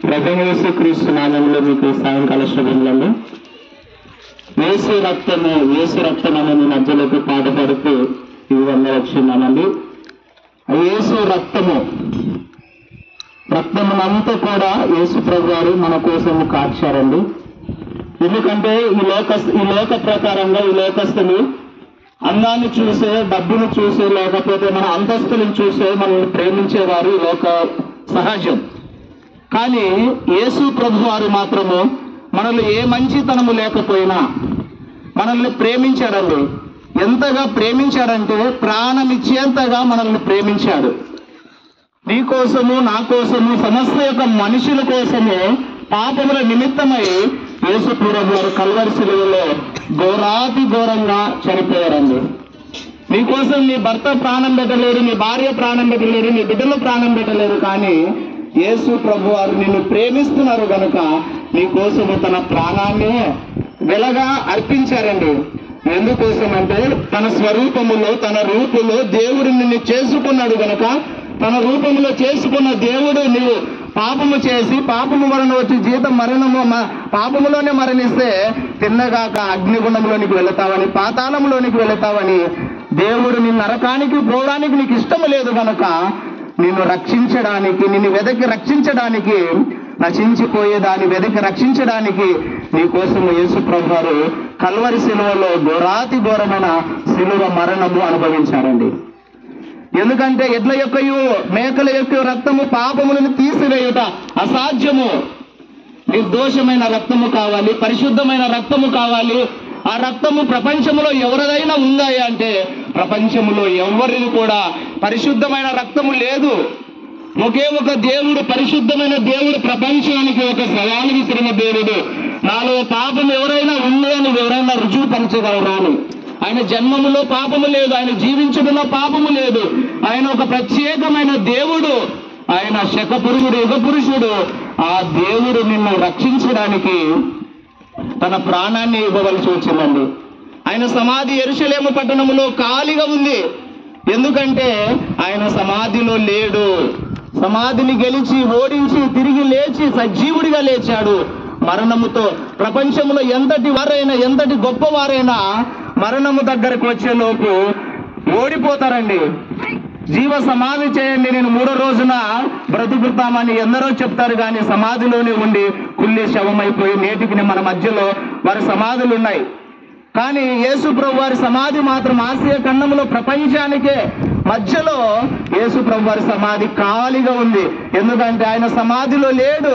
ప్రభువైన యేసుక్రీస్తు నామములో మీకు సాయంకాల శుభములను. యేసు రక్తం అనే మధ్యలోకి పాట పాడుతూ ఈ వందలు వచ్చిందామండి. యేసు రక్తమునంతా కూడా యేసు ప్రభు వారు మన కోసం కార్చారండి. ఎందుకంటే ఈ లోక ప్రకారంగా ఈ లోకస్తులు అందాన్ని చూసే, డబ్బును చూసే, లేకపోతే మన అంతస్తులను చూసే మనల్ని ప్రేమించేవారు ఈ లోక సహజం. కానీ యేసు ప్రభు వారు మాత్రము మనల్ని ఏ మంచితనము లేకపోయినా మనల్ని ప్రేమించాడండి. ఎంతగా ప్రేమించాడంటే ప్రాణం ఇచ్చేంతగా మనల్ని ప్రేమించాడు. నీ కోసము, నా కోసము, సమస్త యొక్క మనుషుల కోసము పాపముల నిమిత్తమై యేసు ప్రభు వారు కల్వరి శిలువలో ఘోరాతి ఘోరంగా చనిపోయారండి. నీకోసం నీ భర్త ప్రాణం పెట్టలేరు, నీ భార్య ప్రాణం పెట్టలేరు, నీ బిడ్డలు ప్రాణం పెట్టలేరు. కానీ యేసు ప్రభు వారు నిన్ను ప్రేమిస్తున్నారు గనుక నీ కోసము తన ప్రాణాన్ని వెలగా అర్పించారండి. ఎందుకోసం అంటే తన స్వరూపములో, తన రూపులో దేవుడు నిన్ను చేసుకున్నాడు గనక, తన రూపంలో చేసుకున్న దేవుడు నీవు పాపము చేసి పాపము వలన వచ్చి జీతం మరణము, పాపములోనే మరణిస్తే తిన్నగాక అగ్నిగుండంలోనికి వెళతావని, పాతాళంలోనికి వెళతావని దేవుడు నిన్ను నరకానికి పోవడానికి నీకు ఇష్టము లేదు గనక నిన్ను రక్షించడానికి, నిన్ను వెదకి రక్షించడానికి, నశించిపోయేదాన్ని వెదకి రక్షించడానికి నీ కోసము యేసు ప్రభు వారు కల్వరి శిలువలో ఘోరాతి ఘోరమైన శిలువ మరణము అనుభవించారండి. ఎందుకంటే ఎడ్ల యొక్కయు మేకల యొక్క రక్తము పాపములను తీసివేయుట అసాధ్యము. నిర్దోషమైన రక్తము కావాలి, పరిశుద్ధమైన రక్తము కావాలి. ఆ రక్తము ప్రపంచంలో ఎవరిదైనా ఉందా అంటే ప్రపంచంలో ఎవరిని కూడా పరిశుద్ధమైన రక్తము లేదు. ఒకే ఒక దేవుడు, పరిశుద్ధమైన దేవుడు, ప్రపంచానికి ఒక సవాలు విసిరిన దేవుడు. నాలో పాపం ఎవరైనా ఉందని ఎవరైనా రుజువుపరచగలరా అని. ఆయన జన్మములో పాపము లేదు, ఆయన జీవించడంలో పాపము లేదు. ఆయన ఒక ప్రత్యేకమైన దేవుడు, ఆయన శకపురుషుడు, యుగ పురుషుడు. ఆ దేవుడు నిన్ను రక్షించడానికి తన ప్రాణాన్ని ఇవ్వవలసి వచ్చిందండి. ఆయన సమాధి యెరూషలేము పట్టణములో ఖాళీగా ఉంది. ఎందుకంటే ఆయన సమాధిలో లేడు. సమాధిని గెలిచి, ఓడించి, తిరిగి లేచి సజీవుడిగా లేచాడు. మరణముతో ప్రపంచంలో ఎంతటి వారైనా, ఎంతటి గొప్పవారైనా మరణము దగ్గరకు వచ్చేలోపు ఓడిపోతారండి. జీవ సమాధి చేయండి, నేను 3వ రోజున బ్రతుకుతామని ఎందరో చెప్తారు. కానీ సమాధిలోనే ఉండి కుళ్ళి శవమైపోయి నేటికి మన మధ్యలో వారి సమాధులు ఉన్నాయి. కానీ యేసు ప్రభు వారి సమాధి మాత్రం ఆసియా ఖండంలో ప్రపంచానికే మధ్యలో యేసు ప్రభు వారి సమాధి ఖాళీగా ఉంది. ఎందుకంటే ఆయన సమాధిలో లేడు.